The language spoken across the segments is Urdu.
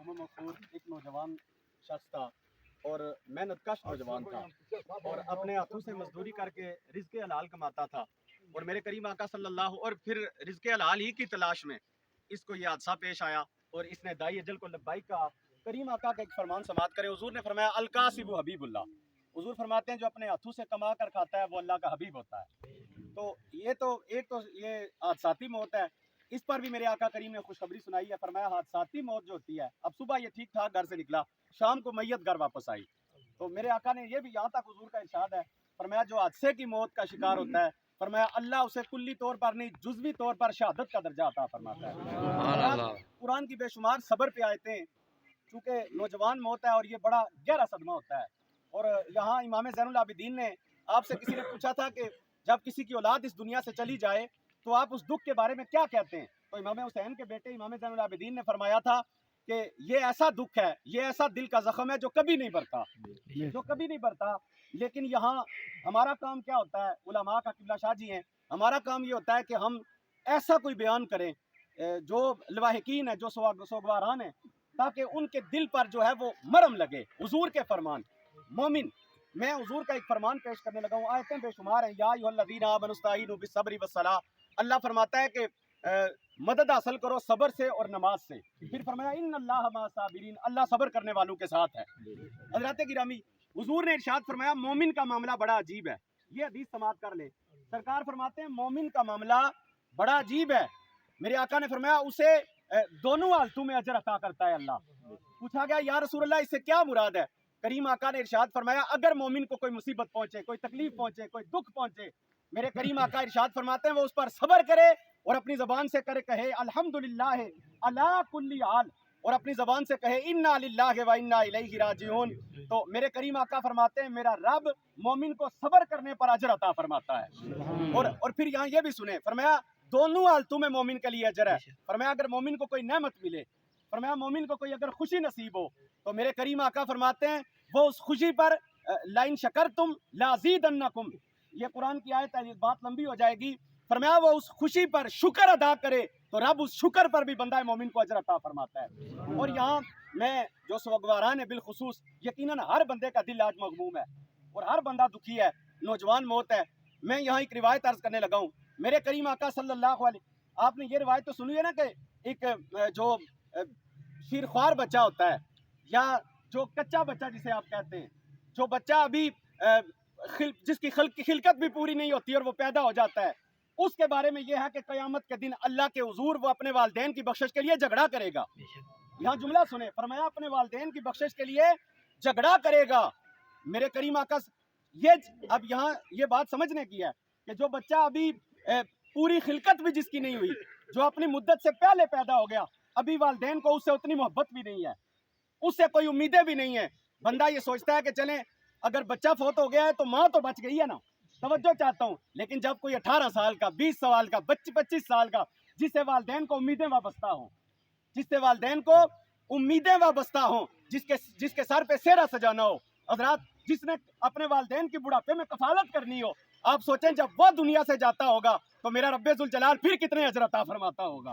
محمد مغفور ایک نوجوان شخص تھا اور محنت کش نوجوان تھا اور اپنے ہاتھوں سے مزدوری کر کے رزق حلال کماتا تھا، اور میرے کریم آقا صلی اللہ اور پھر رزق حلال ہی کی تلاش میں اس کو یہ حادثہ پیش آیا اور اس نے دائی اجل کو لبیک کہا۔ کریم آقا کا ایک فرمان سماعت کرے، حضور نے فرمایا الکاسب حبیب اللہ، حضور فرماتے ہیں جو اپنے ہاتھوں سے کما کر کھاتا ہے وہ اللہ کا حبیب ہوتا ہے۔ تو ایک تو یہ حادثاتی موت ہے، اس پر بھی میرے آقا کریم نے خوشخبری سنائی ہے، فرمایا حادثاتی موت جو ہوتی ہے، اب صبح یہ ٹھیک ٹھاک گھر سے نکلا، شام کو میت گھر واپس آئی، تو میرے آقا نے یہ بھی یہاں تک حضور کا ارشاد ہے، فرمایا جو حادثے کی موت کا شکار ہوتا ہے، فرمایا اللہ اسے کلی طور پر نہیں جزوی طور پر شہادت کا درجہ عطا فرماتا ہے۔ قرآن کی بے شمار صبر پہ آیتیں، چونکہ نوجوان موت ہے اور یہ بڑا گہرا صدمہ ہوتا ہے، اور یہاں امام زین العابدین نے آپ سے کسی نے پوچھا تھا کہ جب کسی کی اولاد اس دنیا سے چلی جائے تو آپ اس دکھ کے بارے میں کیا کہتے ہیں، تو امام حسین کے بیٹے امام زین العابدین نے فرمایا تھا کہ یہ ایسا دکھ ہے، یہ ایسا دل کا زخم ہے جو کبھی نہیں بھرتا، لیکن یہاں ہمارا کام کیا ہوتا ہے، علماء کا قبلہ شاہ جی ہیں، ہمارا کام یہ ہوتا ہے کہ ہم ایسا کوئی بیان کریں جو لواحقین ہیں، جو سوگواران ہیں، تاکہ ان کے دل پر جو ہے وہ مرم لگے۔ حضور کے فرمان مومن، میں حضور کا ایک فرمان پیش کرنے لگا ہوں، آیتیں بے شمار ہیں، یا ایھا الذین آمنوا استعینوا بالصبر والصلاۃ، اللہ فرماتا ہے کہ مدد حاصل کرو صبر سے اور نماز سے، پھر فرمایا ان اللہ مع الصابرین، اللہ صبر کرنے والوں کے ساتھ ہے۔ حضرات گرامی، حضور نے ارشاد فرمایا مومن کا معاملہ بڑا عجیب ہے، یہ حدیث سماعت کر لے، سرکار فرماتے ہیں مومن کا معاملہ بڑا عجیب ہے، میرے آقا نے فرمایا اسے دونوں حالتوں میں اجر عطا کرتا ہے اللہ۔ پوچھا گیا یا رسول اللہ اس سے کیا مراد ہے، کریم آقا نے ارشاد فرمایا اگر مومن کو کوئی مصیبت پہنچے، کوئی تکلیف پہنچے، کوئی دکھ پہنچے، میرے کریم آقا ارشاد فرماتے ہیں وہ اس پر صبر کرے اور اپنی زبان سے کہے الحمدللہ علی کل حال، اور اپنی زبان سے کہے انا للہ و انا الیہ راجعون، تو میرے کریم آقا فرماتے ہیں میرا رب مومن کو صبر کرنے پر اجر عطا فرماتا ہے۔ اور پھر یہاں یہ بھی سنیں، فرمایا دونوں حالتوں میں مومن کے لیے اجر ہے، فرمایا اگر مومن کو کوئی نعمت ملے، فرمایا مومن کو کوئی اگر خوشی نصیب ہو تو میرے کریم آقا فرماتے ہیں وہ اس خوشی پر لئن شکرتم لازیدنکم، یہ قرآن کی آیت ہے، بات لمبی ہو جائے گی، فرمایا وہ اس خوشی پر شکر ادا کرے تو رب اس شکر پر بھی بندہ مومن کو اجر عطا فرماتا ہے۔ اور یہاں میں جو سوگواران ہے بالخصوص، یقیناً ہر بندے کا دل آج مغموم ہے اور ہر بندہ دکھی ہے، نوجوان موت ہے۔ میں یہاں ایک روایت عرض کرنے لگا ہوں، میرے کریم آقا صلی اللہ علیہ، آپ نے یہ روایت تو سنی ہے نا کہ ایک جو شیرخوار بچہ ہوتا ہے یا جو کچا بچہ جسے آپ کہتے ہیں، جو بچہ ابھی جس کی خلقت بھی پوری نہیں ہوتی اور وہ پیدا ہو جاتا ہے، اس کے بارے میں یہ ہے کہ قیامت کے دن اللہ کے حضور وہ اپنے والدین کی بخشش کے لیے جھگڑا کرے گا۔ یہاں جملہ سنیں، فرمایا اپنے والدین کی بخشش کے لیے جھگڑا کرے گا، میرے کریم آقا اب یہاں یہ بات سمجھنے کی ہے کہ جو بچہ ابھی پوری خلقت بھی جس کی نہیں ہوئی، جو اپنی مدت سے پہلے پیدا ہو گیا، ابھی والدین کو اس سے اتنی محبت بھی نہیں ہے، اس سے کوئی امیدیں بھی نہیں ہیں، بندہ یہ سوچتا ہے کہ چلیں اگر بچہ فوت ہو گیا ہے تو ماں تو بچ گئی ہے نا، توجہ چاہتا ہوں، لیکن جب کوئی 18 سال کا، 20 سال کا، 25 سال کا، جس سے والدین کو امیدیں وابستہ ہوں، جس کے سر پہ سیرا سجانا ہو، حضرات جس نے اپنے والدین کی بڑھاپے میں کفالت کرنی ہو، آپ سوچیں جب وہ دنیا سے جاتا ہوگا تو میرا رب ذوالجلال پھر کتنے اجر عطا فرماتا ہوگا۔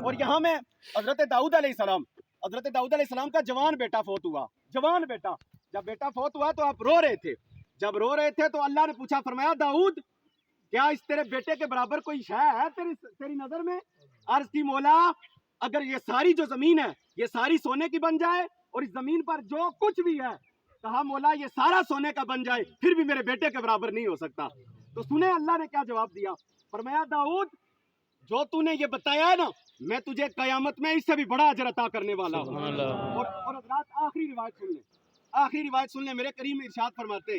اور یہاں میں حضرت داؤد علیہ السلام کا جوان بیٹا فوت ہوا، جب بیٹا فوت ہوا تو آپ رو رہے تھے، جب رو رہے تھے تو اللہ نے پوچھا، فرمایا داؤد کیا اس تیرے بیٹے کے برابر کوئی شے ہے تیری نظر میں؟ عرض کی مولا اگر یہ ساری جو زمین ہے یہ ساری سونے کی بن جائے اور اس زمین پر جو کچھ بھی ہے، کہا مولا یہ سارا سونے کا بن جائے پھر بھی میرے بیٹے کے برابر نہیں ہو سکتا۔ تو سنیں اللہ نے کیا جواب دیا، فرمایا داؤد جو تو نے یہ بتایا ہے نا، میں تجھے قیامت میں اس سے بھی بڑا اجر عطا کرنے والا ہوں۔ اور حضرات آخری روایت سن لیں، میرے کریم ارشاد فرماتے،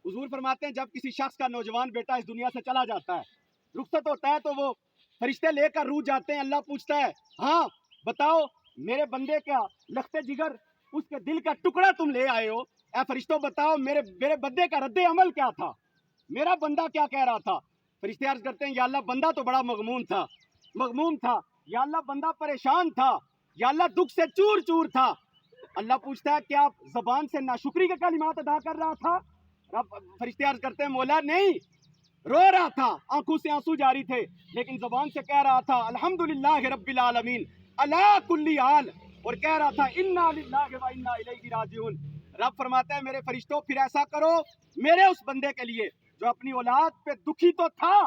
حضور فرماتے ہیں جب کسی شخص کا نوجوان بیٹا اس دنیا سے چلا جاتا ہے، رخصت ہوتا ہے، تو وہ فرشتے لے کر روح جاتے ہیں، اللہ پوچھتا ہے ہاں بتاؤ میرے بندے کا لخت جگر، اس کے دل کا ٹکڑا تم لے آئے ہو، اے فرشتوں بتاؤ میرے بندے کا رد عمل کیا تھا، میرا بندہ کیا کہہ رہا تھا؟ فرشتے عرض کرتے ہیں یا اللہ بندہ تو بڑا مغموم تھا، یا اللہ بندہ پریشان تھا، یا اللہ دکھ سے چور چور تھا۔ اللہ پوچھتا ہے کیا زبان سے ناشکری کے کلمات ادا کر رہا تھا؟ فرشتے عرض کرتے ہیں مولا نہیں، رو رہا تھا، آنکھوں سے آنسو جاری تھے، لیکن زبان سے کہہ رہا تھا الحمدللہ رب العالمین علی کل حال، اور کہہ رہا تھا انا للہ و انا الیہ راجعون. رب فرماتا ہے میرے فرشتوں پھر ایسا کرو میرے اس بندے کے لیے جو اپنی اولاد پہ دکھی تو تھا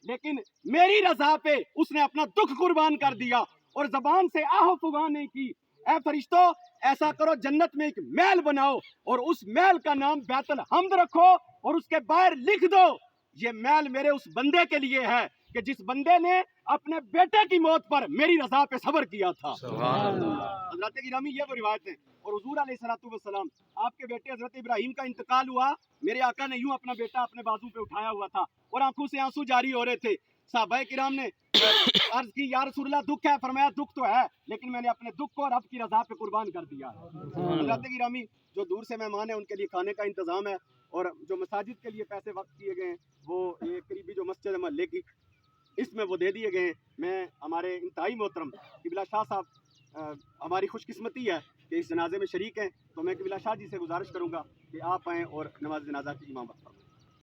لیکن میری رضا پہ اس نے اپنا دکھ قربان کر دیا اور زبان سے آہ و فغاں نہیں کی. اے فرشتوں ایسا کرو جنت میں ایک محل بناؤ اور اس محل کا نام بیت الحمد رکھو اور اس کے باہر لکھ دو یہ محل میرے اس بندے کے لیے ہے کہ جس بندے نے اپنے بیٹے کی موت پر میری رضا پہ صبر کیا تھا. حضرت گرامی یہ وہ روایت ہے. اور حضور علیہ الصلوۃ والسلام آپ کے بیٹے حضرت ابراہیم کا انتقال ہوا, میرے آقا نے یوں اپنا بیٹا اپنے بازو پہ اٹھایا ہوا تھا اور آنکھوں سے آنسو جاری ہو رہے تھے. صحابہ کرام نے عرض کی یا رسول اللہ دکھ ہے؟ فرمایا دکھ تو ہے لیکن میں نے اپنے دکھ کو رب کی رضا پہ قربان کر دیا. حضرت گرامی جو دور سے مہمان ہیں ان کے لیے کھانے کا انتظام ہے اور جو مساجد کے لیے پیسے وقف کیے گئے ہیں وہ یہ قریبی جو مسجد ہے محلے کی اس میں وہ دے دیے گئے ہیں. میں ہمارے انتہائی محترم قبلہ شاہ صاحب ہماری خوش قسمتی ہے کہ اس جنازے میں شریک ہیں تو میں قبلہ شاہ جی سے گزارش کروں گا کہ آپ آئیں اور نماز جنازہ کی امامت فرمائیں.